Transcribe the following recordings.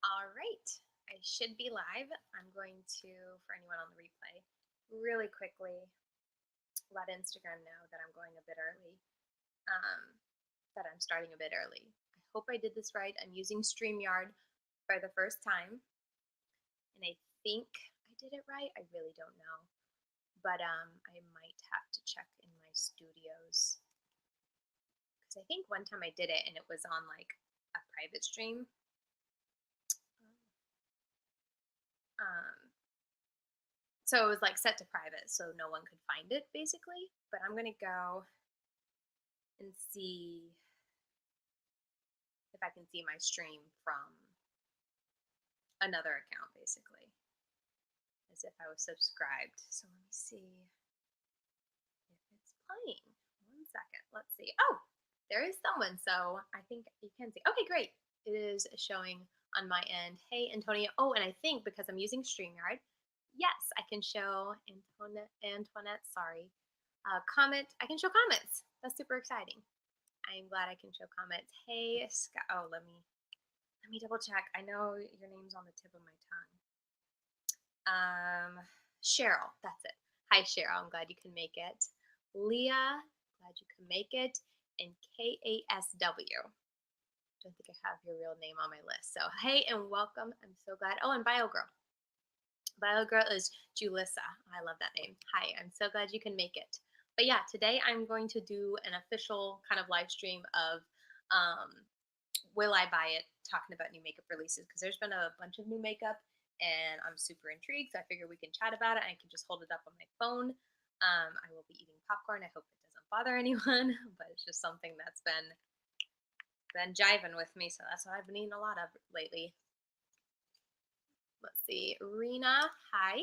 All right, I should be live. I'm going to, for anyone on the replay, really quickly let Instagram know that I'm going a bit early, that I'm starting a bit early. I hope I did this right. I'm using StreamYard for the first time, and I think I did it right. I really don't know, but I might have to check in my studios because I think one time I did it and it was on like a private stream. Um, So it was like set to private, so no one could find it basically. But I'm gonna go and see if I can see my stream from another account, basically, as if I was subscribed. So let me see if it's playing. 1 second. Let's see. Oh, there is someone. So I think you can see. Okay, great. It is showing on my end. Hey, Antonia. Oh, and I think because I'm using StreamYard, yes, I can show Antoinette, sorry, comment. I can show comments. That's super exciting. I'm glad I can show comments. Hey, Scott. Oh, let me double check. I know your name's on the tip of my tongue. Cheryl. That's it. Hi, Cheryl. I'm glad you can make it. Leah. Glad you can make it. And KASW. Don't think I have your real name on my list. So hey and welcome. I'm so glad. Oh, and BioGirl. BioGirl is Julissa. I love that name. Hi, I'm so glad you can make it. But yeah, today I'm going to do an official kind of live stream of Will I Buy It, talking about new makeup releases because there's been a bunch of new makeup and I'm super intrigued. So I figure we can chat about it. I can just hold it up on my phone. I will be eating popcorn. I hope it doesn't bother anyone, but it's just something that's been jiving with me. So that's what I've been eating a lot of lately. Let's see, Rena, hi.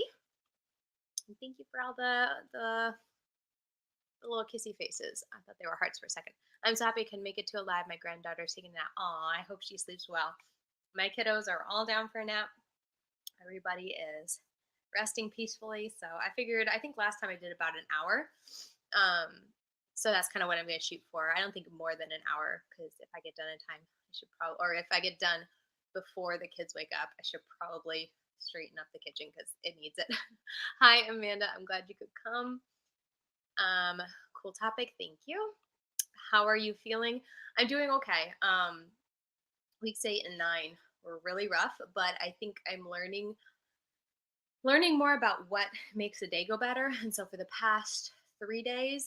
And thank you for all the little kissy faces. I thought they were hearts for a second. I'm so happy I can make it to a live. My granddaughter's taking a nap. Aw, I hope she sleeps well. My kiddos are all down for a nap. Everybody is resting peacefully. So I figured, I think last time I did about an hour. So that's kind of what I'm going to shoot for. I don't think more than an hour because if I get done in time, I should probably, or if I get done before the kids wake up, I should probably straighten up the kitchen because it needs it. Hi, Amanda. I'm glad you could come. Cool topic. Thank you. How are you feeling? I'm doing okay. Weeks 8 and 9 were really rough, but I think I'm learning more about what makes a day go better. And so for the past 3 days,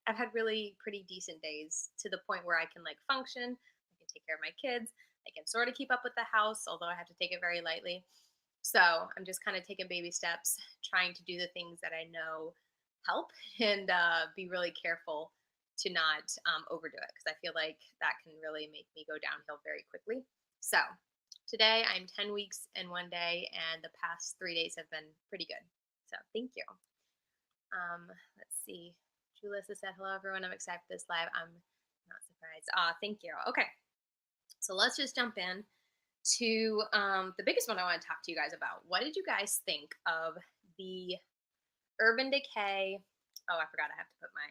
I've had really pretty decent days to the point where I can like function. I can take care of my kids. I can sort of keep up with the house, although I have to take it very lightly. So I'm just kind of taking baby steps, trying to do the things that I know help and be really careful to not overdo it because I feel like that can really make me go downhill very quickly. So today I'm 10 weeks and 1 day, and the past 3 days have been pretty good. So thank you. Let's see. Julissa said, hello, everyone. I'm excited for this live. I'm not surprised. Thank you. Okay. So let's just jump in to the biggest one I want to talk to you guys about. What did you guys think of the Urban Decay? Oh, I forgot I have to put my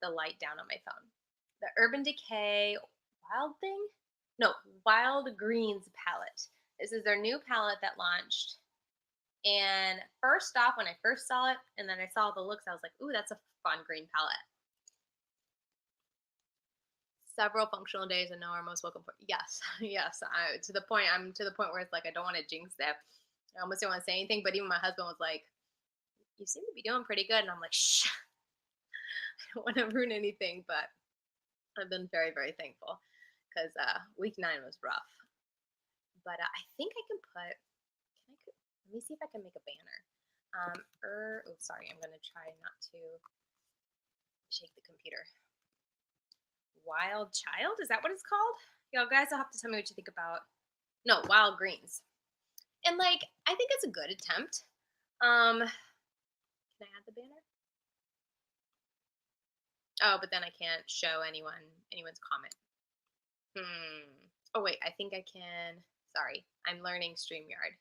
the light down on my phone. The Urban Decay Wild Greens palette. This is their new palette that launched. And first off, when I first saw it, and then I saw the looks, I was like, ooh, that's a fun green palette. Several functional days and no are most welcome for. Yes, yes. I'm to the point where it's like I don't want to jinx it. I almost don't want to say anything, but even my husband was like, "You seem to be doing pretty good," and I'm like, "Shh, I don't want to ruin anything." But I've been very, very thankful because week 9 was rough. But I think I can put. Let me see if I can make a banner. Oh, sorry. I'm gonna try not to shake the computer. Wild Child? Is that what it's called? Y'all guys will have to tell me what you think about. No, Wild Greens. And like, I think it's a good attempt. Can I add the banner? Oh, but then I can't show anyone's comment. Oh wait, I think I can. Sorry, I'm learning StreamYard.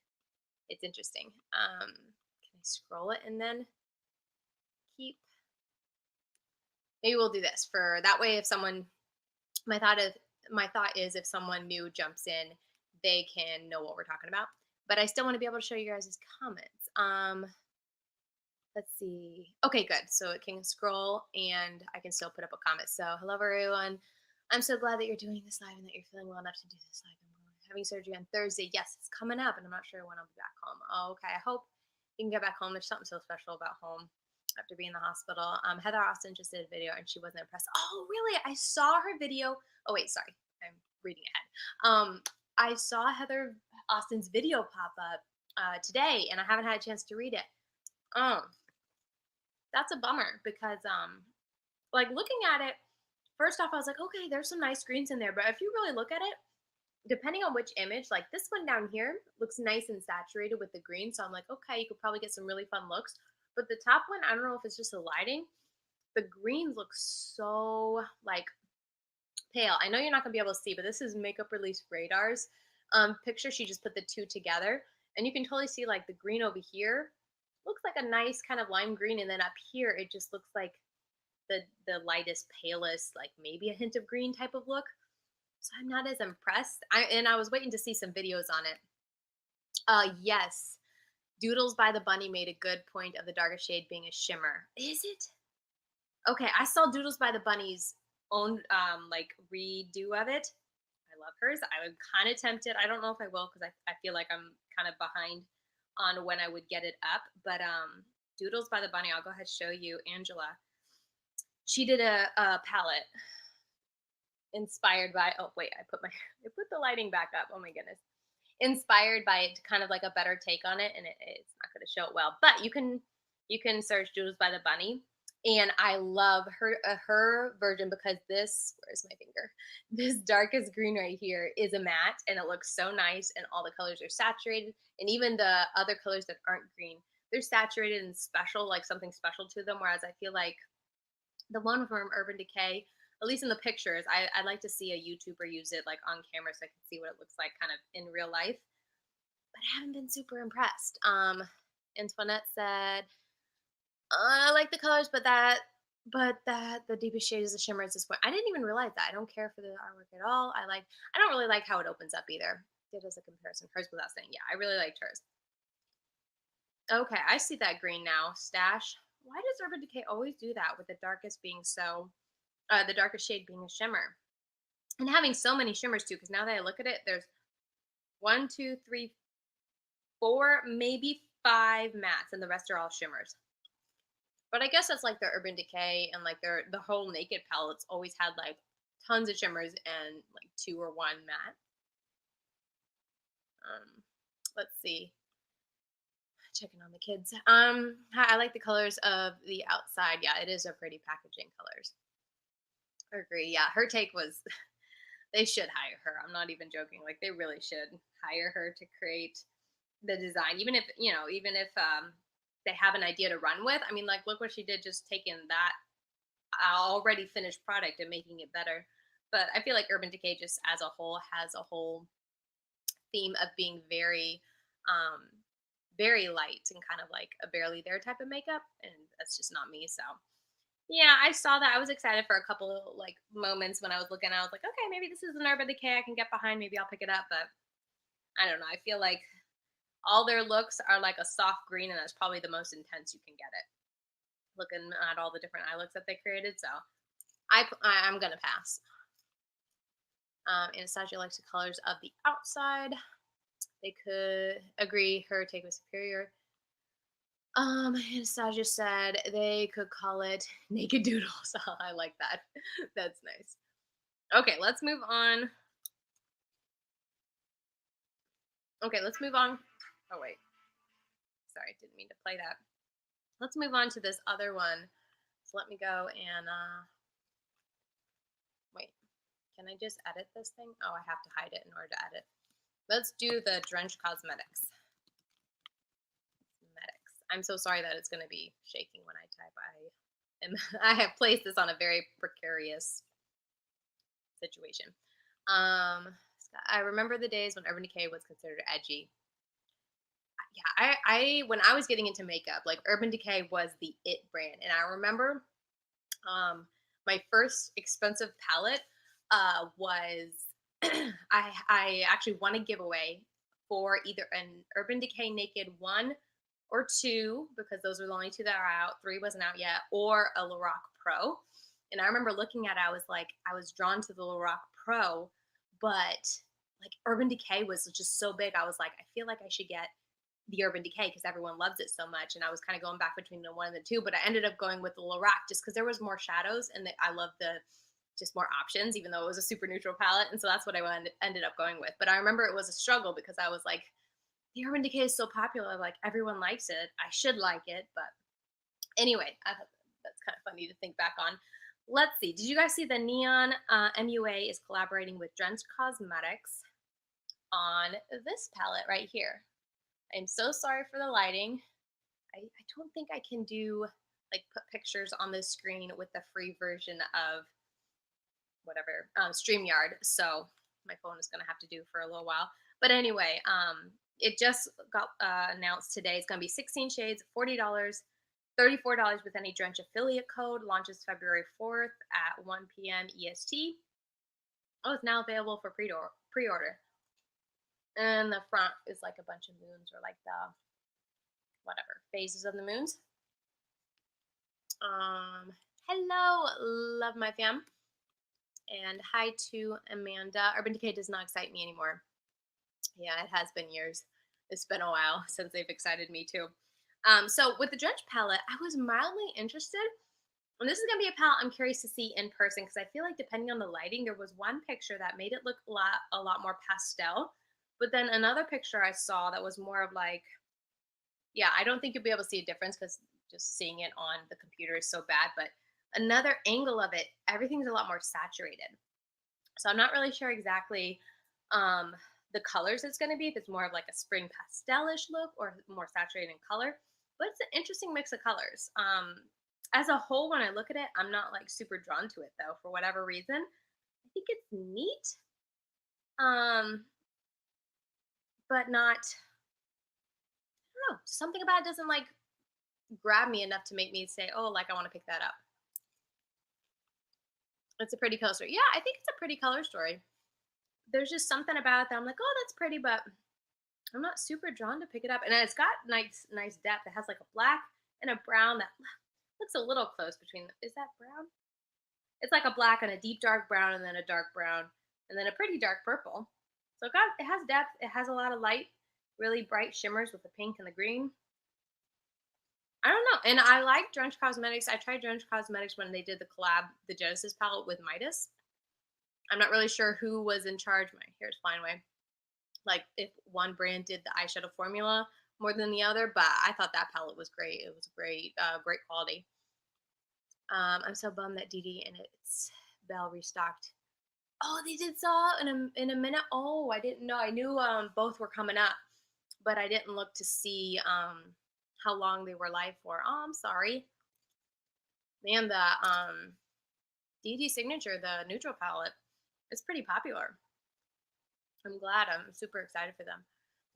It's interesting. Can I scroll it and then keep? Maybe we'll do this for that way. If someone, my thought is if someone new jumps in, they can know what we're talking about. But I still want to be able to show you guys' comments. Let's see. Okay, good. So it can scroll and I can still put up a comment. So hello everyone. I'm so glad that you're doing this live and that you're feeling well enough to do this live. I'm having surgery on Thursday. Yes, it's coming up and I'm not sure when I'll be back home. Oh, okay. I hope you can get back home. There's something so special about home after being in the hospital. Heather Austin just did a video and she wasn't impressed. Oh, really? I saw her video. Oh, wait, sorry. I'm reading ahead. I saw Heather Austin's video pop up today and I haven't had a chance to read it. That's a bummer because like looking at it, first off I was like, okay, there's some nice greens in there, but if you really look at it, depending on which image, like this one down here looks nice and saturated with the green, so I'm like, okay, you could probably get some really fun looks. But the top one, I don't know if it's just the lighting, the greens look so like pale. I know you're not gonna be able to see, but this is Makeup Release Radar's picture. She just put the two together and you can totally see like the green over here looks like a nice kind of lime green, and then up here it just looks like the lightest, palest, like maybe a hint of green type of look. So I'm not as impressed. I was waiting to see some videos on it. Yes, Doodles by the Bunny made a good point of the darker shade being a shimmer. Is it? Okay, I saw Doodles by the Bunny's own like redo of it. I love hers. I was kind of tempted. I don't know if I will because I feel like I'm kind of behind on when I would get it up. But Doodles by the Bunny, I'll go ahead and show you Angela. She did a palette inspired by, oh wait, I put the lighting back up. Oh my goodness. Inspired by it, kind of like a better take on it, and it's not going to show it well. But you can search Doodles by the Bunny, and I love her version because this, where's my finger? This darkest green right here is a matte, and it looks so nice, and all the colors are saturated, and even the other colors that aren't green, they're saturated and special, like something special to them. Whereas I feel like the one from Urban Decay, at least in the pictures, I'd like to see a YouTuber use it like on camera so I can see what it looks like kind of in real life. But I haven't been super impressed. Antoinette said, I like the colors, but the deepest shade is the shimmer at this point. I didn't even realize that. I don't care for the artwork at all. I don't really like how it opens up either. Did as a comparison. Hers without saying, yeah, I really liked hers. Okay, I see that green now. Stash. Why does Urban Decay always do that with the darkest being so, the darkest shade being a shimmer? And having so many shimmers too, because now that I look at it, there's 1, 2, 3, 4, maybe 5 mattes, and the rest are all shimmers. But I guess that's like the Urban Decay and like the whole Naked palettes always had like tons of shimmers and like 2 or 1 matte. Let's see. Checking on the kids. I like the colors of the outside. Yeah, it is a pretty packaging colors. I agree. Yeah, her take was they should hire her. I'm not even joking. Like they really should hire her to create the design, even if they have an idea to run with. I mean, like look what she did, just taking that already finished product and making it better. But I feel like Urban Decay just as a whole has a whole theme of being very very light and kind of like a barely there type of makeup, and that's just not me. So yeah, I saw that. I was excited for a couple of like moments when I was looking. I was like, okay, maybe this is an Urban Decay I can get behind. Maybe I'll pick it up. But I don't know. I feel like all their looks are like a soft green, and that's probably the most intense you can get it. Looking at all the different eye looks that they created, so I'm gonna pass. Anastasia likes the colors of the outside. They could agree her take was superior. Anastasia said they could call it Naked Doodles. Oh, I like that. That's nice. Okay, let's move on. Okay, let's move on. Oh, wait. Sorry, didn't mean to play that. Let's move on to this other one. So let me go and, wait. Can I just edit this thing? Oh, I have to hide it in order to edit. Let's do the Shroud Cosmetics. I'm so sorry that it's going to be shaking when I type. I have placed this on a very precarious situation. I remember the days when Urban Decay was considered edgy. Yeah, I when I was getting into makeup, like Urban Decay was the it brand, and I remember my first expensive palette was I actually won a giveaway for either an Urban Decay Naked 1 or 2, because those were the only 2 that are out. 3 wasn't out yet, or a Lorac Pro. And I remember looking at it, I was like, I was drawn to the Lorac Pro, but like Urban Decay was just so big. I was like, I feel like I should get the Urban Decay because everyone loves it so much. And I was kind of going back between the 1 and the 2, but I ended up going with the Lorac just because there was more shadows and I love the just more options, even though it was a super neutral palette. And so that's what I ended up going with. But I remember it was a struggle because I was like, the Urban Decay is so popular, like everyone likes it. I should like it, but anyway, I thought that's kind of funny to think back on. Let's see. Did you guys see the Neon MUA is collaborating with Shroud Cosmetics on this palette right here? I'm so sorry for the lighting. I don't think I can do like put pictures on the screen with the free version of whatever StreamYard. So my phone is gonna have to do for a little while. But anyway, it just got announced today. It's gonna be 16 shades, $40, $34 with any Drench affiliate code. Launches February 4th at 1 p.m. EST. Oh, it's now available for pre-order. And the front is like a bunch of moons, or like the whatever phases of the moons. Hello, love my fam. And hi to Amanda. Urban Decay does not excite me anymore. Yeah, it has been years. It's been a while since they've excited me too. So with the Drench palette, I was mildly interested. And this is going to be a palette I'm curious to see in person, because I feel like depending on the lighting, there was one picture that made it look a lot more pastel. But then another picture I saw that was more of like, yeah, I don't think you'll be able to see a difference because just seeing it on the computer is so bad. But another angle of it, everything's a lot more saturated. So I'm not really sure exactly the colors it's going to be, if it's more of like a spring pastelish look or more saturated in color. But it's an interesting mix of colors. As a whole, when I look at it, I'm not like super drawn to it though, for whatever reason. I think it's neat, but not. I don't know. Something about it doesn't like grab me enough to make me say, "Oh, like I want to pick that up." It's a pretty color story. Yeah, I think it's a pretty color story. There's just something about it that I'm like, "Oh, that's pretty," but I'm not super drawn to pick it up. And it's got nice depth. It has like a black and a brown that looks a little close between. Is that brown? It's like a black and a deep dark brown, and then a dark brown, and then a pretty dark purple. So it has depth. It has a lot of light, really bright shimmers with the pink and the green. I don't know. And I like Drench Cosmetics. I tried Drench Cosmetics when they did the collab, the Genesis palette with Midas. I'm not really sure who was in charge. My hair's flying away. Like if one brand did the eyeshadow formula more than the other, but I thought that palette was great. It was great, great quality. I'm so bummed that DD and its Belle restocked. Oh, they did sell in a minute. Oh, I didn't know. I knew both were coming up, but I didn't look to see how long they were live for. Oh, I'm sorry. Man, the DD Signature, the neutral palette, it's pretty popular. I'm glad. I'm super excited for them.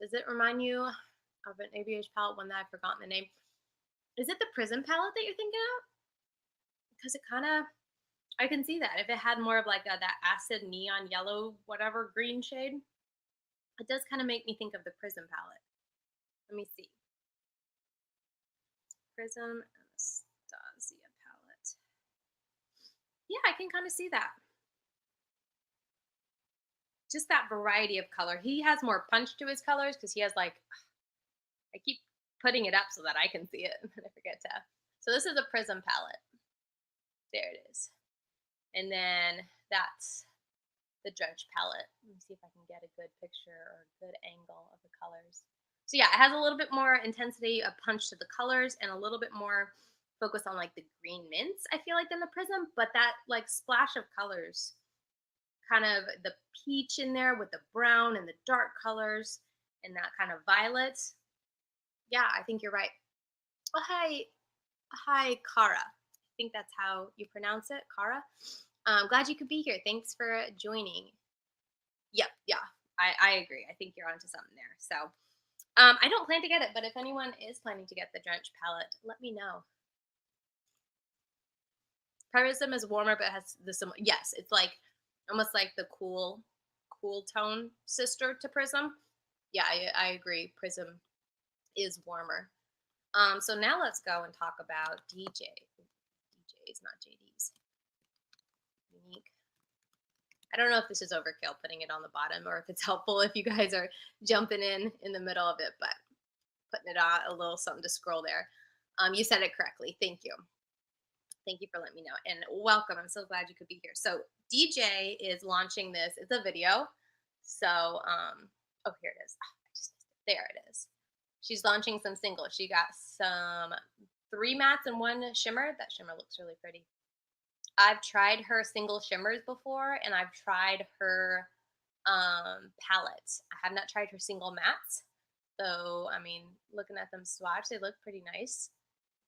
Does it remind you of an ABH palette, one that I've forgotten the name? Is it the Prism palette that you're thinking of? Because it kind of, I can see that. If it had more of like that acid neon yellow, whatever green shade, it does kind of make me think of the Prism palette. Let me see. Prism Anastasia palette. Yeah, I can kind of see that. Just that variety of color. He has more punch to his colors because he has like, I keep putting it up so that I can see it and I forget to. So this is a Prism palette. There it is. And then that's the Drench palette. Let me see if I can get a good picture or a good angle of the colors. So yeah, it has a little bit more intensity, a punch to the colors, and a little bit more focus on like the green mints, I feel like, than the Prism. But that like splash of colors, kind of the peach in there with the brown and the dark colors and that kind of violet. Yeah, I think you're right. Oh, hi, Kara. I think that's how you pronounce it, Kara. Glad you could be here. Thanks for joining. Yep, yeah, I agree. I think you're onto something there. So I don't plan to get it, but if anyone is planning to get the Drench palette, let me know. Prism is warmer, but it has the similar. Yes, it's like almost like the cool cool tone sister to Prism. Yeah, I agree. Prism is warmer. So now let's go and talk about DJ. DJs, not JDs. Unique. I don't know if this is overkill putting it on the bottom or if it's helpful if you guys are jumping in the middle of it, but putting it on a little something to scroll there. You said it correctly. Thank you. Thank you for letting me know. And welcome. I'm so glad you could be here. So DJ is launching this. It's a video. So, oh, here it is. Oh, I just missed it. There it is. She's launching some singles. She got some 3 mattes and 1 shimmer. That shimmer looks really pretty. I've tried her single shimmers before, and I've tried her palettes. I have not tried her single mattes. So, I mean, looking at them swatch, they look pretty nice.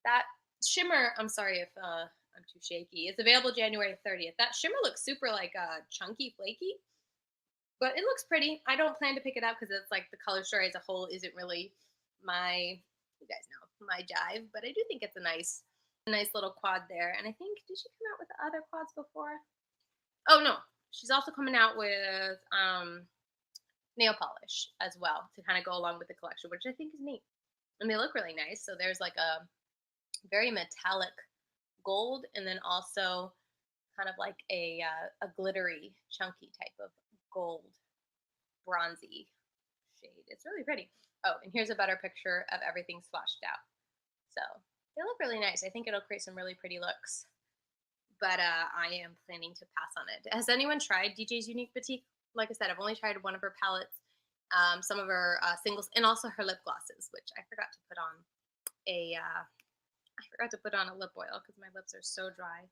That shimmer, I'm sorry if I'm too shaky. It's available January 30th. That shimmer looks super like chunky, flaky, but it looks pretty. I don't plan to pick it up because it's like the color story as a whole isn't really my, you guys know, my jive, but I do think it's a nice little quad there. And I think, did she come out with other quads before? Oh no, she's also coming out with nail polish as well to kind of go along with the collection, which I think is neat. And they look really nice. So there's like a very metallic gold, and then also kind of like a glittery, chunky type of gold, bronzy shade. It's really pretty. Oh, and here's a better picture of everything swatched out. So they look really nice. I think it'll create some really pretty looks. But I am planning to pass on it. Has anyone tried DJ's Unique Boutique? Like I said, I've only tried one of her palettes, some of her singles, and also her lip glosses, which I forgot to put on a lip oil because my lips are so dry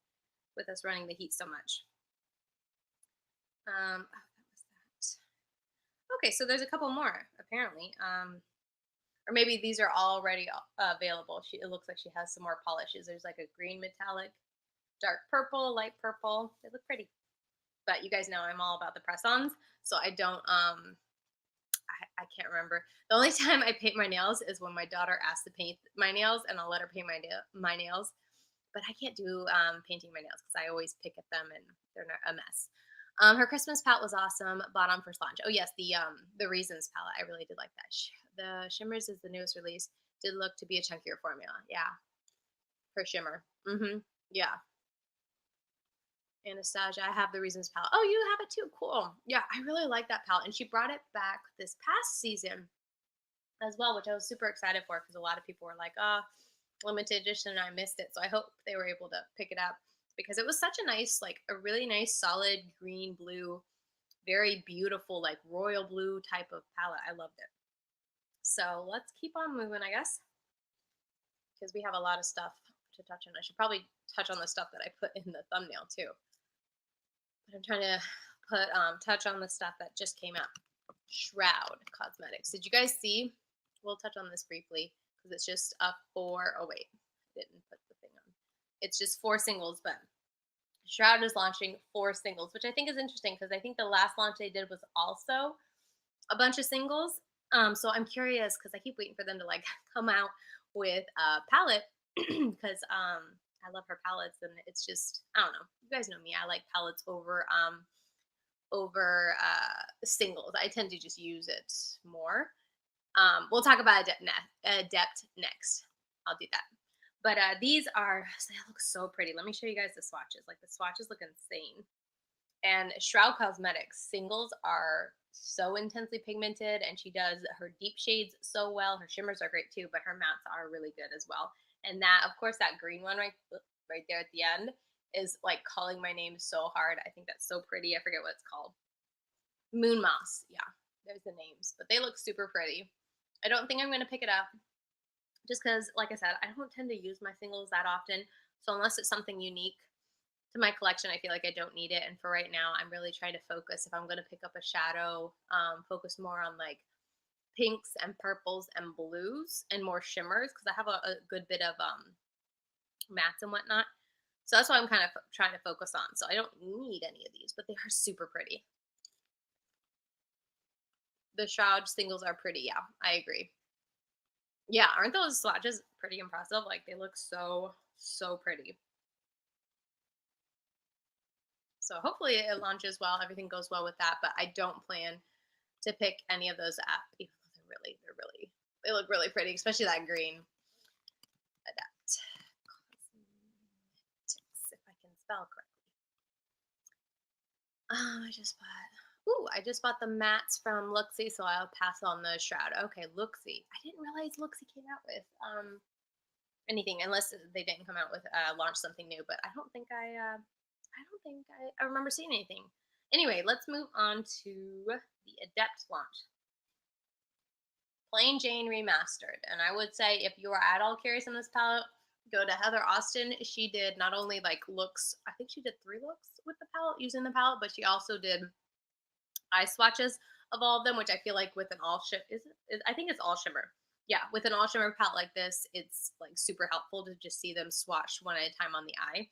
with us running the heat so much. Oh, that was that. Okay, so there's a couple more apparently. Or maybe these are already available. It looks like she has some more polishes. There's like a green metallic, dark purple, light purple. They look pretty. But you guys know I'm all about the press-ons, so I don't I can't remember. The only time I paint my nails is when my daughter asks to paint my nails, and I'll let her paint my nails. But I can't do painting my nails because I always pick at them and they're a mess. Her Christmas palette was awesome. Bought on first launch. Oh yes, the Reasons palette. I really did like that. The Shimmers is the newest release. Did look to be a chunkier formula. Yeah, her shimmer. Yeah. Anastasia, I have the Reasons palette. Oh, you have it too. Cool. Yeah, I really like that palette, and she brought it back this past season as well, which I was super excited for because a lot of people were like, "Oh, limited edition," and I missed it. So I hope they were able to pick it up because it was such a nice, like a really nice, solid green blue, very beautiful, like royal blue type of palette. I loved it. So let's keep on moving, I guess, because we have a lot of stuff to touch on. I should probably touch on the stuff that I put in the thumbnail too. But I'm trying to put touch on the stuff that just came out. Shroud Cosmetics. Did you guys see? We'll touch on this briefly because it's just up for. Oh wait, I didn't put the thing on. It's just 4 singles, but Shroud is launching 4 singles, which I think is interesting because I think the last launch they did was also a bunch of singles. So I'm curious because I keep waiting for them to like come out with a palette because I love her palettes, and it's just, I don't know. You guys know me. I like palettes over singles. I tend to just use it more. We'll talk about Adept next. I'll do that. But these they look so pretty. Let me show you guys the swatches. Like the swatches look insane. And Shroud Cosmetics singles are so intensely pigmented, and she does her deep shades so well. Her shimmers are great too, but her mattes are really good as well. And that, of course, that green one right there at the end is like calling my name so hard. I think that's so pretty. I forget what it's called. Moon Moss. Yeah, there's the names, but they look super pretty. I don't think I'm going to pick it up just because, like I said, I don't tend to use my singles that often. So unless it's something unique to my collection, I feel like I don't need it. And for right now, I'm really trying to focus. If I'm going to pick up a shadow, focus more on like pinks and purples and blues and more shimmers because I have a good bit of mattes and whatnot. So that's why I'm kind of trying to focus on. So I don't need any of these, but they are super pretty. The Shroud singles are pretty. Yeah, I agree. Yeah, aren't those swatches pretty impressive? Like they look so pretty. So hopefully it launches well. Everything goes well with that. But I don't plan to pick any of those up. Even though they look really pretty, especially that green. Adapt Cosmetics, if I can spell correctly. I just bought the mattes from Luxie, so I'll pass on the Shroud. Okay, Luxie. I didn't realize Luxie came out with anything, unless they didn't come out with launch something new. But I don't think I remember seeing anything. Anyway, let's move on to the Adept launch. Plain Jane Remastered. And I would say if you are at all curious on this palette, go to Heather Austin. She did not only like looks, I think she did 3 looks with the palette, using the palette, but she also did eye swatches of all of them, which I feel like with an all shimmer, I think it's all shimmer. Yeah, with an all shimmer palette like this, it's like super helpful to just see them swatched one at a time on the eye.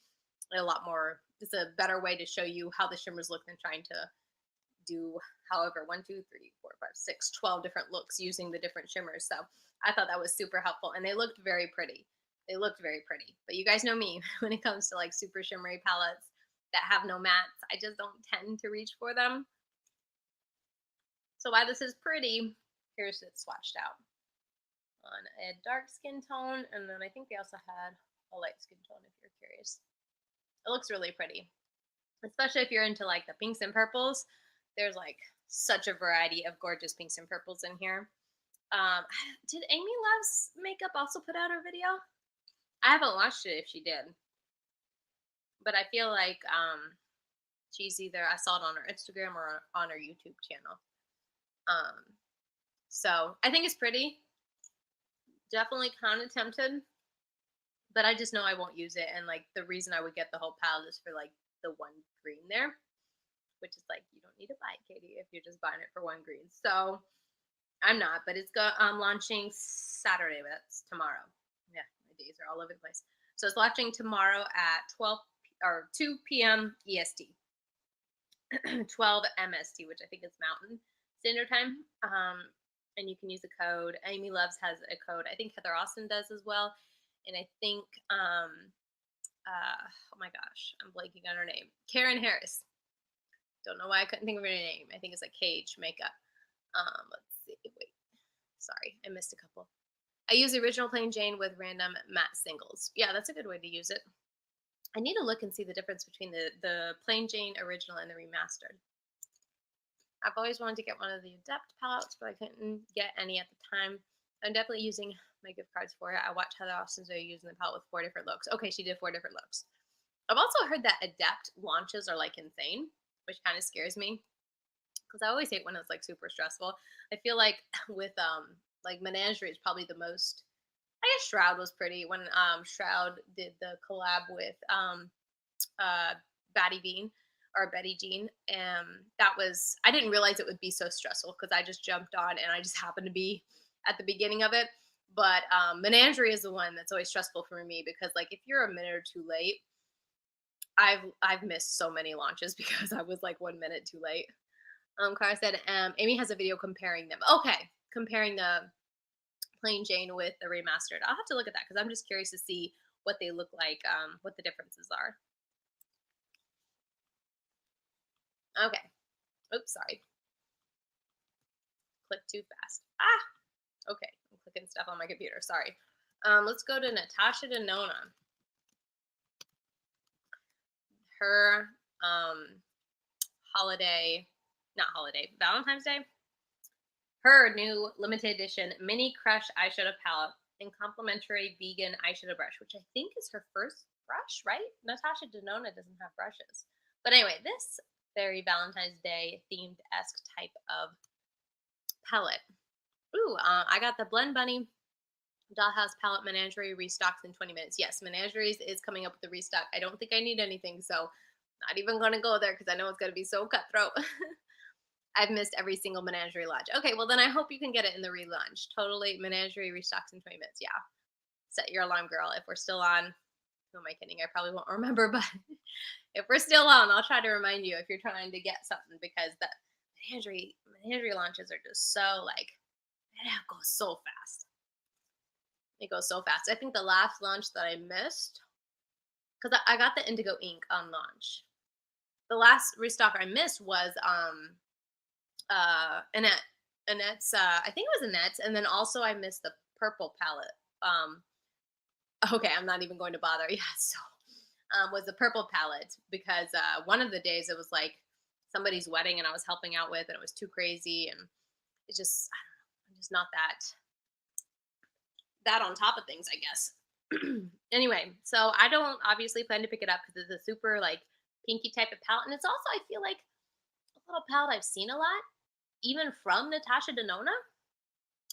A lot more, it's a better way to show you how the shimmers look than trying to do however 1, 2, 3, 4, 5, 6, 12 different looks using the different shimmers. So I thought that was super helpful, and they looked very pretty. But you guys know me when it comes to like super shimmery palettes that have no mattes, I just don't tend to reach for them. So while this is pretty, here's it swatched out on a dark skin tone, and then I think they also had a light skin tone if you're curious. It looks really pretty, especially if you're into like the pinks and purples. There's like such a variety of gorgeous pinks and purples in here. Did Amy Loves Makeup also put out her video? I haven't watched it if she did, but I feel like she's either, I saw it on her Instagram or on her YouTube channel. So I think it's pretty. Definitely kind of tempted, but I just know I won't use it. And like the reason I would get the whole palette is for like the one green there, which is like, you don't need to buy it, Katie, if you're just buying it for one green. So I'm not, but it's launching Saturday, but that's tomorrow. Yeah, my days are all over the place. So it's launching tomorrow at 2 p.m. EST, 12 MST, which I think is Mountain Standard Time. And you can use the code. Amy Loves has a code. I think Heather Austin does as well. And I think, oh my gosh, I'm blanking on her name. Karen Harris. Don't know why I couldn't think of her name. I think it's like Cage Makeup. Let's see. Wait. Sorry, I missed a couple. I use the original Plain Jane with random matte singles. Yeah, that's a good way to use it. I need to look and see the difference between the Plain Jane original and the remastered. I've always wanted to get one of the Adept palettes, but I couldn't get any at the time. I'm definitely using my gift cards for it. I watched Heather Austin's video using the palette with 4 different looks. Okay, she did 4 different looks. I've also heard that Adept launches are like insane, which kind of scares me, because I always hate when it's like super stressful. I feel like with like Menagerie is probably the most. I guess Shroud was pretty when Shroud did the collab with Betty Jean. That was, I didn't realize it would be so stressful because I just jumped on and I just happened to be at the beginning of it. But Menagerie is the one that's always stressful for me, because like if you're a minute or too late, I've missed so many launches because I was like 1 minute too late. Cara said Amy has a video comparing them. Okay, comparing the Plain Jane with the remastered. I'll have to look at that because I'm just curious to see what they look like, what the differences are. Okay. Oops, sorry. Click too fast. Okay. I'm clicking stuff on my computer. Sorry. Let's go to Natasha Denona. Her Valentine's Day. Her new limited edition Mini Crush eyeshadow palette and complimentary vegan eyeshadow brush, which I think is her first brush, right? Natasha Denona doesn't have brushes. But anyway, this very Valentine's Day themed-esque type of palette. Ooh, I got the Blend Bunny Dollhouse Palette Menagerie restocks in 20 minutes. Yes, Menageries is coming up with the restock. I don't think I need anything, so not even going to go there because I know it's going to be so cutthroat. I've missed every single Menagerie launch. Okay, well then I hope you can get it in the relaunch. Totally, Menagerie restocks in 20 minutes. Yeah, set your alarm, girl. If we're still on, who am I kidding? I probably won't remember, but if we're still on, I'll try to remind you if you're trying to get something, because the Menagerie launches are just so like, it goes so fast. It goes so fast. I think the last launch that I missed, because I got the Indigo ink on launch. the last restock I missed was Annette. Annette's I think it was Annette's, and then also I missed the purple palette. Um okay, I'm not even going to bother. Yeah, so was the purple palette because one of the days it was like somebody's wedding and I was helping out with and it was too crazy and it's just I don't know, I'm just not that on top of things, I guess. Anyway, so I don't obviously plan to pick it up because it's a super like pinky type of palette, and it's also I feel like a little palette I've seen a lot, even from Natasha Denona.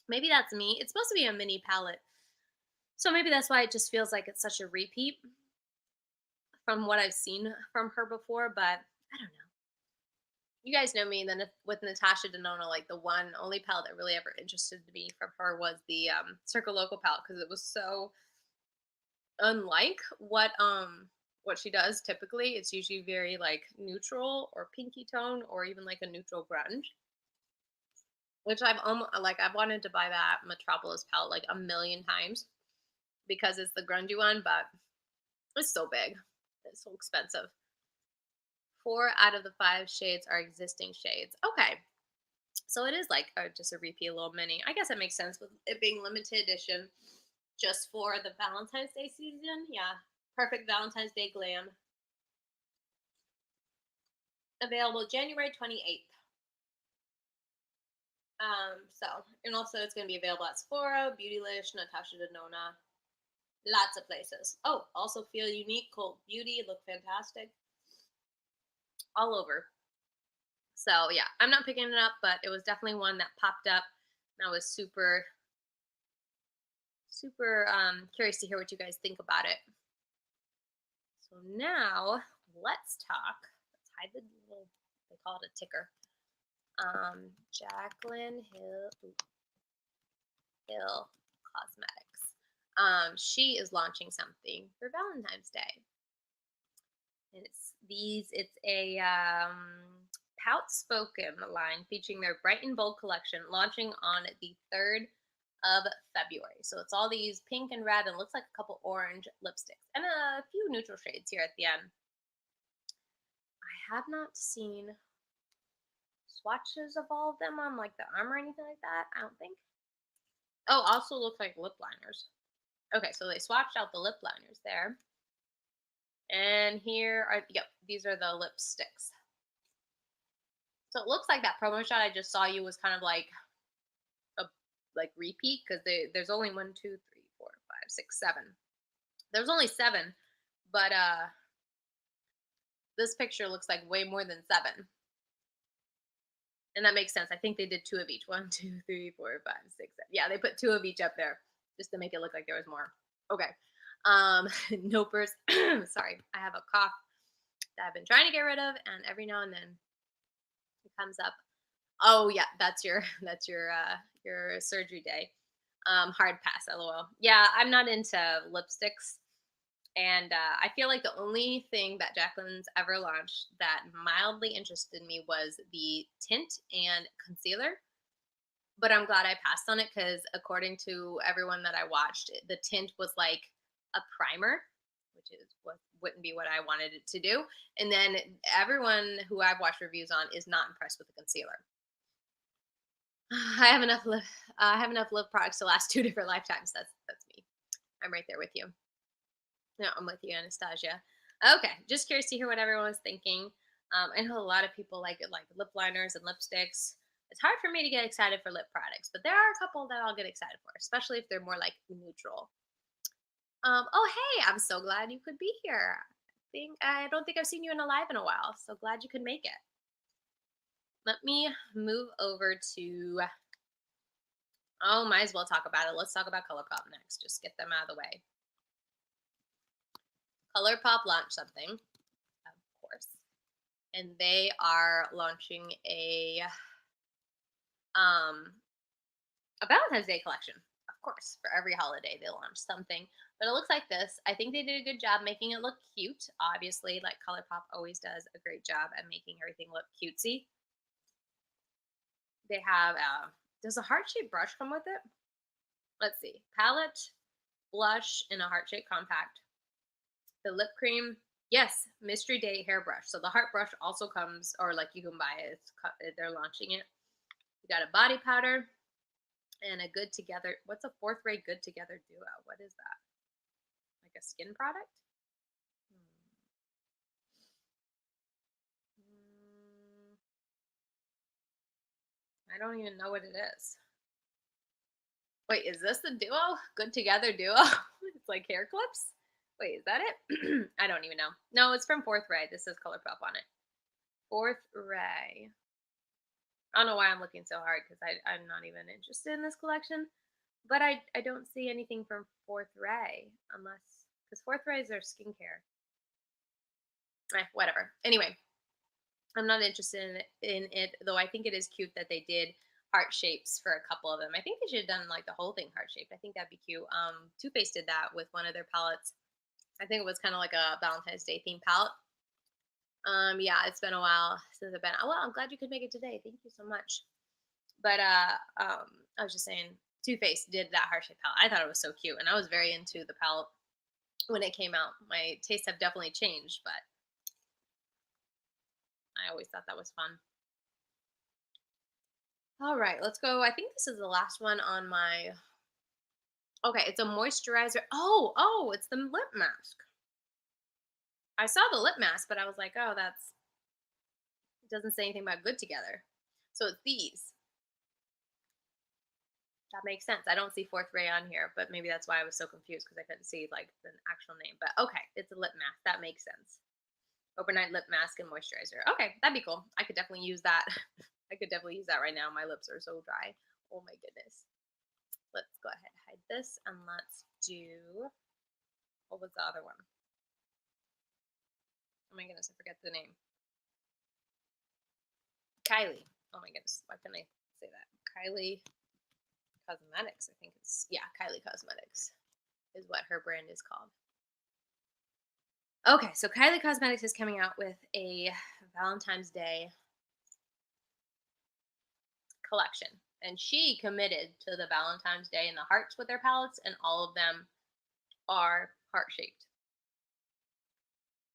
Maybe that's me. It's supposed to be a mini palette, so maybe that's why it just feels like it's such a repeat from what I've seen from her before. But I don't know. You guys know me. And then with Natasha Denona, like the one only palette that really ever interested me from her was the Circle Local palette because it was so unlike what she does typically. It's usually very like neutral or pinky tone or even like a neutral grunge, which I've almost like I've wanted to buy that Metropolis palette like a million times because it's the grungy one, but it's so big, it's so expensive. 4 out of the 5 shades are existing shades. Okay, so it is like just a repeat little mini. I guess it makes sense with it being limited edition just for the Valentine's Day season. Yeah, perfect Valentine's Day glam. Available January 28th. So, and also it's going to be available at Sephora, Beautylish, Natasha Denona, lots of places. Oh, also Feel Unique, Cult Beauty, look fantastic, all over. So yeah, I'm not picking it up, but it was definitely one that popped up, and I was super curious to hear what you guys think about it. So now let's talk. Let's hide the little. They call it a ticker. Jaclyn Hill Cosmetics. She is launching something for Valentine's Day. And it's a Pout Spoken line featuring their Bright and Bold collection launching on the 3rd of February. So it's all these pink and red and looks like a couple orange lipsticks and a few neutral shades here at the end. I have not seen swatches of all of them on like the arm or anything like that. I don't think. Oh, also looks like lip liners. Okay, so they swatched out the lip liners there. And here are, yep, these are the lipsticks. So it looks like that promo shot I just saw you was kind of like a repeat because there's only 1, 2, 3, 4, 5, 6, 7. There's only 7, but this picture looks like way more than 7. And that makes sense. I think they did 2 of each. 1, 2, 3, 4, 5, 6, 7. Yeah, they put 2 of each up there just to make it look like there was more. Okay. Nopers. Sorry, I have a cough that I've been trying to get rid of, and every now and then it comes up. Oh yeah, that's your surgery day. Hard pass, lol. Yeah, I'm not into lipsticks, and I feel like the only thing that Jaclyn's ever launched that mildly interested me was the tint and concealer. But I'm glad I passed on it because according to everyone that I watched, the tint was like a primer, which is what wouldn't be what I wanted it to do. And then everyone who I've watched reviews on is not impressed with the concealer. I have enough lip products to last 2 different lifetimes. That's me. I'm right there with you. No, I'm with you, Anastasia. Okay, just curious to hear what everyone was thinking. I know a lot of people like lip liners and lipsticks. It's hard for me to get excited for lip products, but there are a couple that I'll get excited for, especially if they're more like neutral. Oh hey, I'm so glad you could be here. I don't think I've seen you in a live in a while, so glad you could make it. Let me move over to. Oh, might as well talk about it. Let's talk about Colourpop next. Just get them out of the way. Colourpop launched something, of course, and they are launching a Valentine's Day collection. Of course, for every holiday they launch something, but it looks like this. I think they did a good job making it look cute. Obviously, like Colourpop always does a great job at making everything look cutesy. They have does a heart-shaped brush come with it? Let's see. Palette, blush, and a heart-shaped compact. The lip cream Yes, Mystery Date hairbrush. So the heart brush also comes, or like you can buy it. They're launching it. You got a body powder and a good together. What's a fourth ray good together duo? What is that? Like a skin product? Hmm. I don't even know what it is. Wait, is this the duo? Good together duo? It's like hair clips? Wait, is that it? I don't even know. No, it's from Fourth Ray. This says Colourpop on it. Fourth Ray. I don't know why I'm looking so hard because I'm not even interested in this collection. But I don't see anything from Fourth Ray unless, because Fourth Ray is their skincare. Whatever. Anyway, I'm not interested in it, though I think it is cute that they did heart shapes for a couple of them. I think they should have done like the whole thing heart shaped. I think that'd be cute. Too Faced did that with one of their palettes. I think it was kind of like a Valentine's Day theme palette. Yeah, it's been a while since I've been. Oh, well, I'm glad you could make it today. Thank you so much. But I was just saying, Too Faced did that heart shape palette. I thought it was so cute, and I was very into the palette when it came out. My tastes have definitely changed, but I always thought that was fun. All right, let's go. I think this is the last one on my. Okay, it's a moisturizer. Oh, it's the lip mask. I saw the lip mask, but I was like, oh, it doesn't say anything about good together. So it's these. That makes sense. I don't see Fourth Ray on here, but maybe that's why I was so confused because I couldn't see like the actual name. But okay, it's a lip mask. That makes sense. Overnight lip mask and moisturizer. Okay, that'd be cool. I could definitely use that. I could definitely use that right now. My lips are so dry. Oh my goodness. Let's go ahead and hide this and let's do. What was the other one? Oh my goodness, I forget the name. Kylie. Oh my goodness, why can't I say that? Kylie Cosmetics. I think it's, yeah, Kylie Cosmetics is what her brand is called. Okay, so Kylie Cosmetics is coming out with a Valentine's Day collection. And she committed to the Valentine's Day and the hearts with their palettes, and all of them are heart shaped.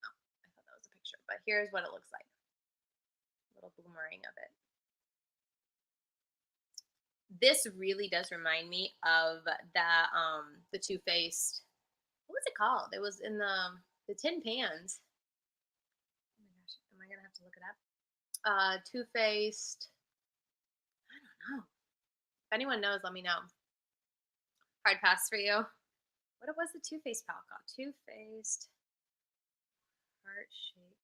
Oh, I thought that was a picture, but here's what it looks like. A little boomerang of it. This really does remind me of the Too Faced. What was it called? It was in the tin pans. Oh my gosh, am I gonna have to look it up? Too Faced. I don't know. If anyone knows, let me know. Hard pass for you. What was the Too Faced palette called? Too Faced heart shape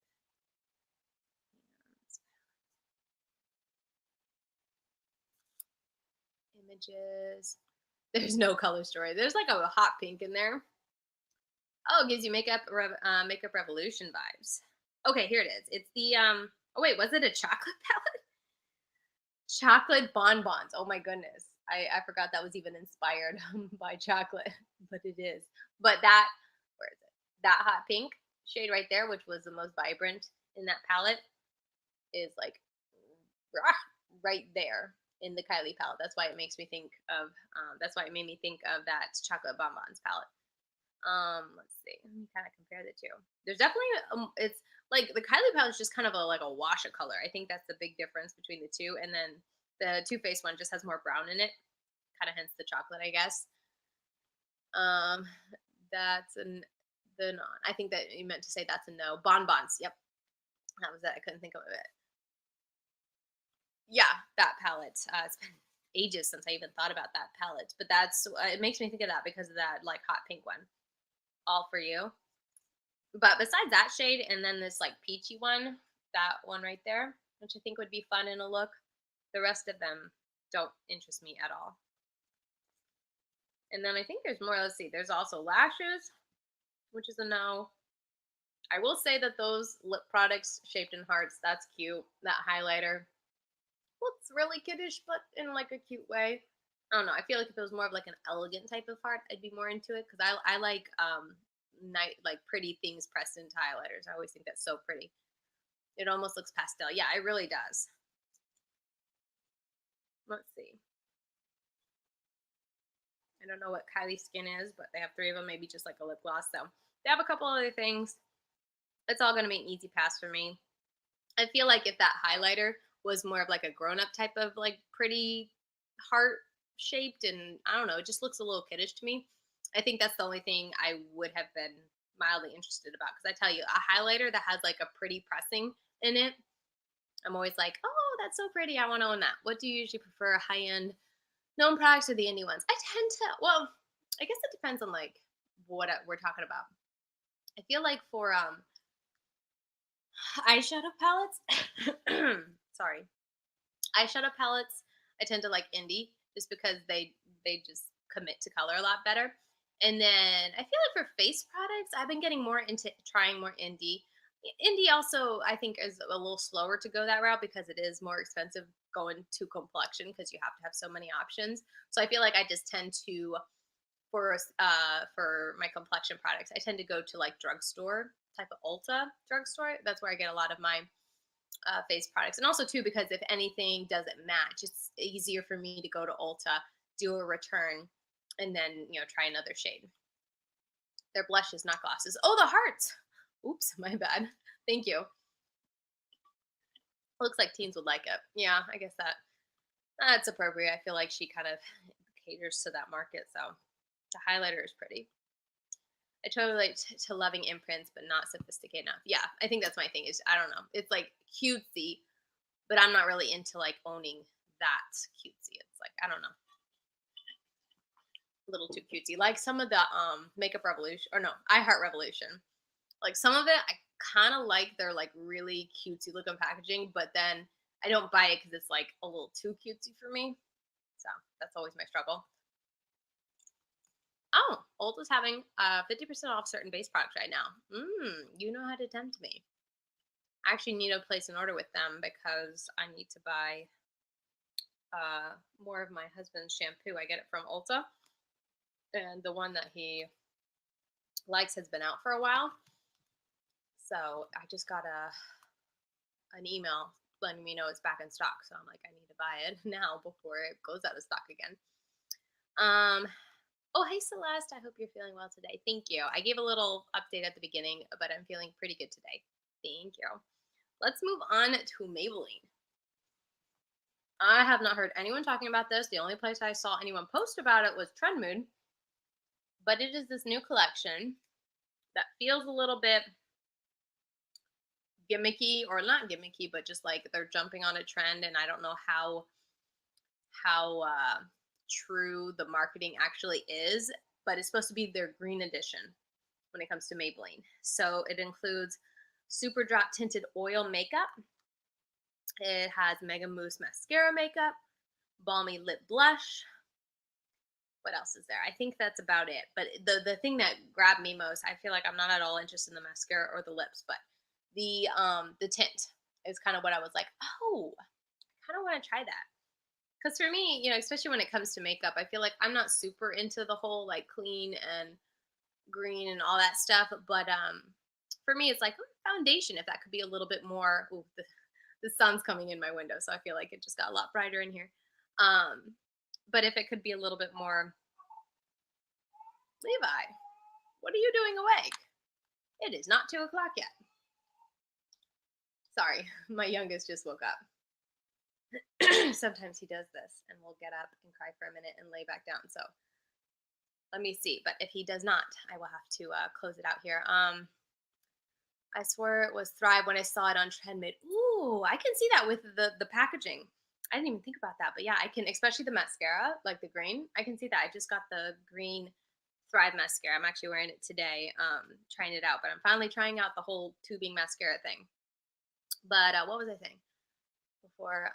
images. There's no color story. There's like a hot pink in there. Oh, it gives you makeup revolution vibes. Okay, here it is. It's the Oh wait, was it a chocolate palette? Chocolate bonbons. Oh my goodness. I forgot that was even inspired by chocolate, but it is. But that, where is it? That hot pink shade right there, which was the most vibrant in that palette, is like right there in the Kylie palette. That's why it makes me think of. That's why it made me think of that chocolate bonbons palette. Let's see. Let me kind of compare the two. There's definitely it's like the Kylie palette is just kind of like a wash of color. I think that's the big difference between the two. And then the Too Faced one just has more brown in it, kind of hence the chocolate, I guess. Um, that's the non. I think that you meant to say that's a no. Bonbons. Yep, that was it. I couldn't think of it. Yeah, that palette. It's been ages since I even thought about that palette, but that's it makes me think of that because of that like hot pink one. All for you. But besides that shade and then this like peachy one, that one right there, which I think would be fun in a look, the rest of them don't interest me at all. And then I think there's more. Let's see. There's also lashes, which is a no. I will say that those lip products shaped in hearts, that's cute. That highlighter looks really kiddish, but in like a cute way. I don't know. I feel like if it was more of like an elegant type of heart, I'd be more into it because I like like pretty things pressed into highlighters. I always think that's so pretty. It almost looks pastel. Yeah, it really does. Let's see. I don't know what Kylie Skin is, but they have three of them, maybe just like a lip gloss. So they have a couple other things. It's all gonna be an easy pass for me. I feel like if that highlighter was more of like a grown-up type of like pretty heart shaped, and I don't know, it just looks a little kiddish to me. I think that's the only thing I would have been mildly interested about, because I tell you, a highlighter that has like a pretty pressing in it, I'm always like, oh, that's so pretty. I want to own that. What do you usually prefer, high end known products or the indie ones? I tend to, well, I guess it depends on like what we're talking about. I feel like for eyeshadow palettes, sorry, eyeshadow palettes, I tend to like indie just because they just commit to color a lot better. And then I feel like for face products, I've been getting more into trying more indie. Indie also I think is a little slower to go that route because it is more expensive going to complexion because you have to have so many options. So I feel like I just tend to for my complexion products, I tend to go to like drugstore type of Ulta drugstore. That's where I get a lot of my face products. And also too, because if anything doesn't match, it's easier for me to go to Ulta, do a return, and then try another shade. They're blushes, not glosses. Oh, the hearts. Oops, my bad. Thank you. Looks like teens would like it. Yeah, I guess that's appropriate. I feel like she kind of caters to that market. So the highlighter is pretty. I totally relate to loving imprints, but not sophisticated enough. Yeah, I think that's my thing. Is I don't know. It's like cutesy, but I'm not really into like owning that cutesy. It's like I don't know, a little too cutesy. Like some of the Makeup Revolution or no, I Heart Revolution. Like some of it, I kind of like their like really cutesy looking packaging, but then I don't buy it because it's like a little too cutesy for me. So that's always my struggle. Oh, Ulta's having 50% off certain base products right now. You know how to tempt me. I actually need to place an order with them because I need to buy more of my husband's shampoo. I get it from Ulta, and the one that he likes has been out for a while. So I just got an email letting me know it's back in stock. So I'm like, I need to buy it now before it goes out of stock again. Um, oh, hey Celeste, I hope you're feeling well today. Thank you. I gave a little update at the beginning, but I'm feeling pretty good today. Thank you. Let's move on to Maybelline. I have not heard anyone talking about this. The only place I saw anyone post about it was Trend Mood, but it is this new collection that feels a little bit gimmicky, or not gimmicky, but just like they're jumping on a trend, and I don't know how true the marketing actually is, but it's supposed to be their green edition when it comes to Maybelline. So it includes super drop tinted oil makeup. It has Mega Mousse mascara makeup, balmy lip blush. What else is there? I think that's about it. But the thing that grabbed me most, I feel like I'm not at all interested in the mascara or the lips, but the tint is kind of what I was like, oh, I kind of want to try that. Because for me, especially when it comes to makeup, I feel like I'm not super into the whole like clean and green and all that stuff. But for me, it's like foundation. If that could be a little bit more, ooh, the sun's coming in my window, so I feel like it just got a lot brighter in here. But if it could be a little bit more, Levi, what are you doing awake? It is not 2 o'clock yet. Sorry, my youngest just woke up. Sometimes he does this and will get up and cry for a minute and lay back down. So let me see. But if he does not, I will have to close it out here. I swore it was Thrive when I saw it on Trendmid. Ooh, I can see that with the packaging. I didn't even think about that, but yeah, I can, especially the mascara, like the green. I can see that. I just got the green Thrive mascara. I'm actually wearing it today, trying it out. But I'm finally trying out the whole tubing mascara thing. But what was I saying before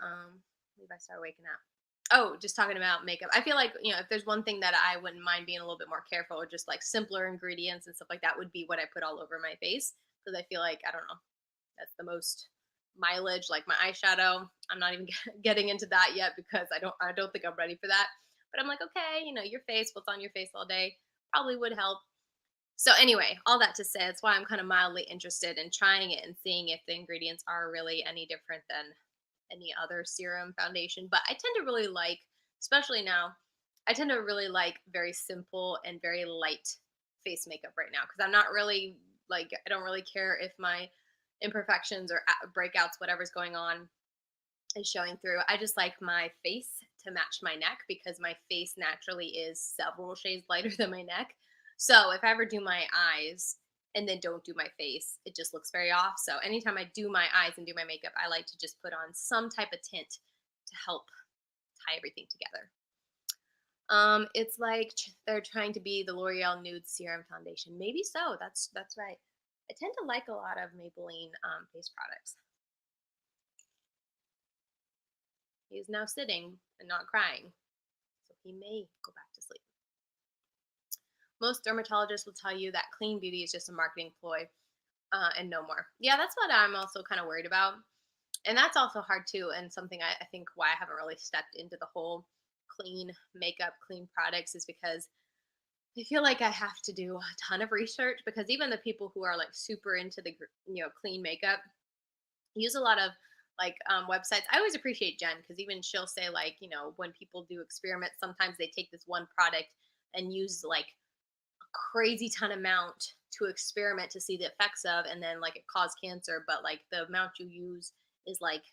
Levi started waking up? Oh, just talking about makeup. I feel like, if there's one thing that I wouldn't mind being a little bit more careful, or just like simpler ingredients and stuff like that, would be what I put all over my face. Because I feel like, I don't know, that's the most mileage. Like my eyeshadow, I'm not even getting into that yet because I don't think I'm ready for that. But I'm like, okay, your face, what's on your face all day probably would help. So anyway, all that to say, that's why I'm kind of mildly interested in trying it and seeing if the ingredients are really any different than any other serum foundation. But I tend to really like, especially now, I tend to really like very simple and very light face makeup right now, because I'm not really Like, I don't really care if my imperfections or breakouts, whatever's going on, is showing through. I just like my face to match my neck because my face naturally is several shades lighter than my neck. So if I ever do my eyes and then don't do my face, it just looks very off. So anytime I do my eyes and do my makeup, I like to just put on some type of tint to help tie everything together. It's like they're trying to be the L'Oreal Nude Serum Foundation. Maybe so. That's right. I tend to like a lot of Maybelline face products. He is now sitting and not crying, so he may go back to sleep. Most dermatologists will tell you that clean beauty is just a marketing ploy and no more. Yeah, that's what I'm also kind of worried about. And that's also hard too, and something I think why I haven't really stepped into the whole clean makeup, clean products is because I feel like I have to do a ton of research because even the people who are like super into the clean makeup use a lot of like websites. I always appreciate Jen because even she'll say like when people do experiments, sometimes they take this one product and use like a crazy ton amount to experiment to see the effects of, and then like it caused cancer, but like the amount you use is like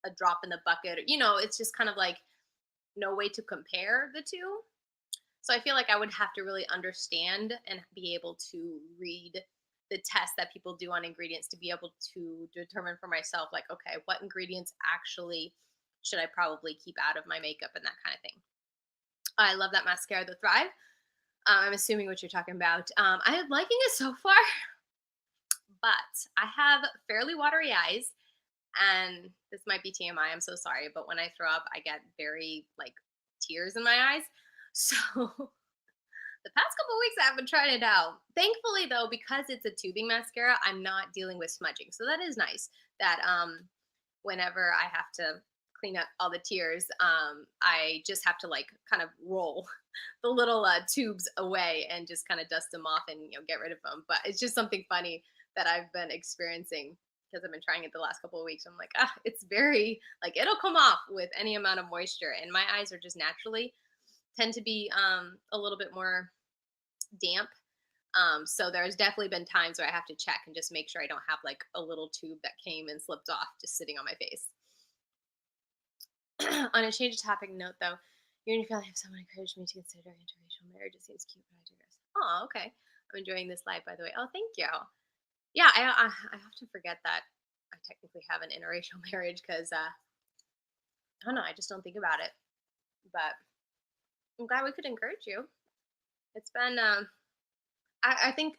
a drop in the bucket. It's just kind of like no way to compare the two. So I feel like I would have to really understand and be able to read the tests that people do on ingredients to be able to determine for myself, like, okay, what ingredients actually should I probably keep out of my makeup and that kind of thing. I love that mascara, the Thrive. I'm assuming what you're talking about. I am liking it so far, but I have fairly watery eyes, and this might be TMI. I'm so sorry, but when I throw up, I get very like tears in my eyes. So the past couple weeks I've been trying it out. Thankfully though, because it's a tubing mascara, I'm not dealing with smudging. So that is nice that whenever I have to clean up all the tears, I just have to like kind of roll the little tubes away and just kind of dust them off and get rid of them. But it's just something funny that I've been experiencing because I've been trying it the last couple of weeks. I'm like, it's very like it'll come off with any amount of moisture, and my eyes are just naturally tend to be a little bit more damp. So there's definitely been times where I have to check and just make sure I don't have like a little tube that came and slipped off just sitting on my face. On a change of topic note, though, you and your family have someone encouraged me to consider interracial marriage. It seems cute, but I digress. Oh, okay. I'm enjoying this live, by the way. Oh, thank you. Yeah, I often forget that I technically have an interracial marriage because I don't know. I just don't think about it. But I'm glad we could encourage you. It's been I think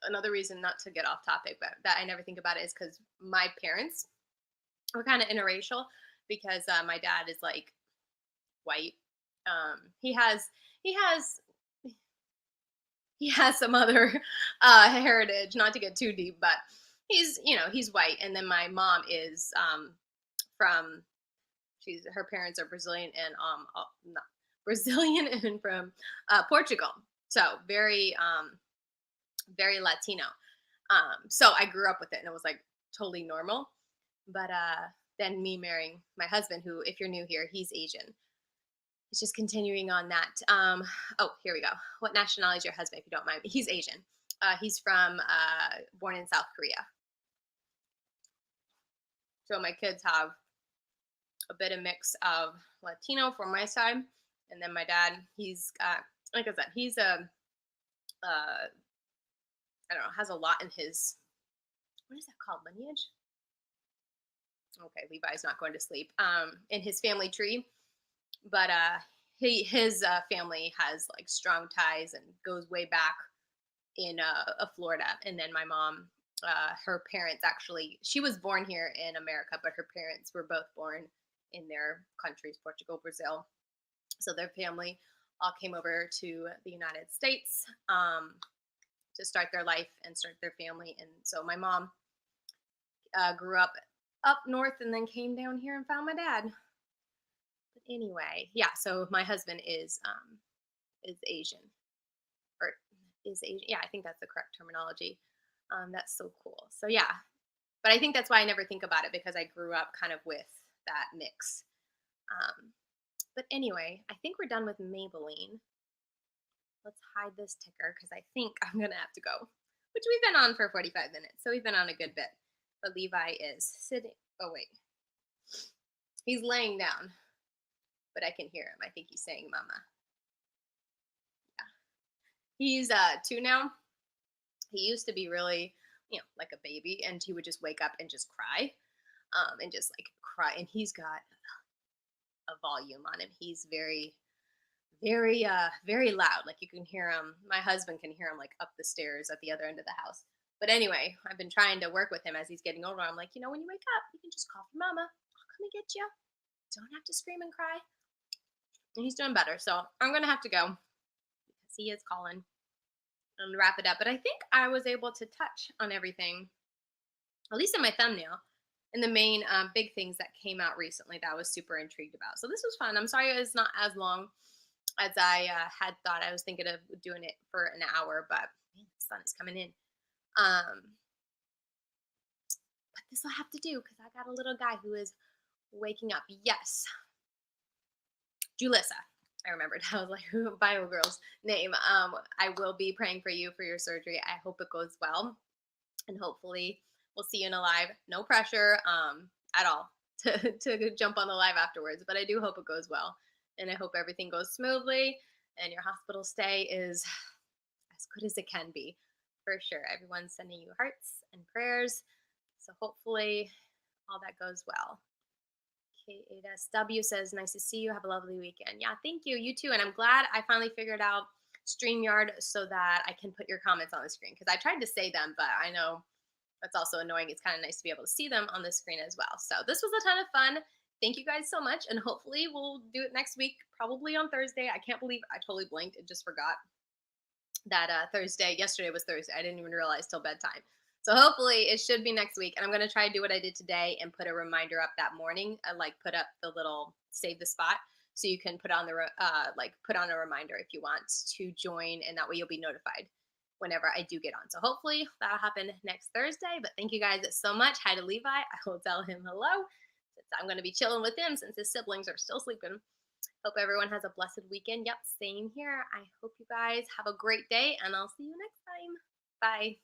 another reason, not to get off topic, but that I never think about it is because my parents were kind of interracial because my dad is like white. He has he has he has some other heritage, not to get too deep, but he's white, and then my mom is from her parents are Brazilian and not Brazilian and from Portugal, so very Latino. So I grew up with it and it was like totally normal. But then me marrying my husband, who, if you're new here, he's Asian. It's just continuing on that. Oh, here we go. What nationality is your husband, if you don't mind? He's Asian. He's from born in South Korea. So my kids have a bit of mix of Latino from my side, and then my dad, he's like I said, he's a I don't know, has a lot in his, what is that called, lineage? Okay, Levi's not going to sleep. In his family tree, but his family has like strong ties and goes way back in Florida. And then my mom, her parents actually, she was born here in America, but her parents were both born in their countries, Portugal, Brazil. So their family all came over to the United States to start their life and start their family. And so my mom grew up north and then came down here and found my dad. But anyway, yeah. So my husband is Asian, or is Asian. Yeah, I think that's the correct terminology. That's so cool. So yeah, but I think that's why I never think about it because I grew up kind of with that mix. But anyway, I think we're done with Maybelline. Let's hide this ticker because I think I'm gonna have to go. which we've been on for 45 minutes. So we've been on a good bit. But Levi is sitting. Oh, wait. He's laying down, but I can hear him. I think he's saying mama. Yeah. He's 2 now. He used to be really, like a baby, and he would just wake up and just cry, and just like cry. And he's got a volume on him. He's very, very, very loud. Like you can hear him. My husband can hear him like up the stairs at the other end of the house. But anyway, I've been trying to work with him as he's getting older. I'm like, when you wake up, you can just call for mama. I'll come and get you. Don't have to scream and cry. And he's doing better. So I'm going to have to go because he is calling and wrap it up. But I think I was able to touch on everything, at least in my thumbnail, and the main big things that came out recently that I was super intrigued about. So this was fun. I'm sorry it's not as long as I had thought. I was thinking of doing it for an hour, but man, the sun is coming in. But this will have to do because I got a little guy who is waking up. Yes. Julissa. I remembered. I was like, Bio Girl's name. I will be praying for you for your surgery. I hope it goes well. And hopefully we'll see you in a live. No pressure at all to jump on the live afterwards. But I do hope it goes well. And I hope everything goes smoothly and your hospital stay is as good as it can be. For sure. Everyone's sending you hearts and prayers. So hopefully all that goes well. K8SW says, nice to see you. Have a lovely weekend. Yeah, thank you. You too. And I'm glad I finally figured out StreamYard so that I can put your comments on the screen. Because I tried to say them, but I know that's also annoying. It's kind of nice to be able to see them on the screen as well. So this was a ton of fun. Thank you guys so much. And hopefully we'll do it next week, probably on Thursday. I can't believe I totally blanked and just forgot that yesterday was Thursday. I didn't even realize till bedtime. So hopefully it should be next week. And I'm going to try to do what I did today and put a reminder up that morning. I put up the little save the spot so you can put on the put on a reminder if you want to join, and that way you'll be notified whenever I do get on. So hopefully that'll happen next Thursday. But thank you guys so much. Hi to Levi. I will tell him hello since I'm going to be chilling with him since his siblings are still sleeping. Hope everyone has a blessed weekend. Yep, same here. I hope you guys have a great day, and I'll see you next time. Bye.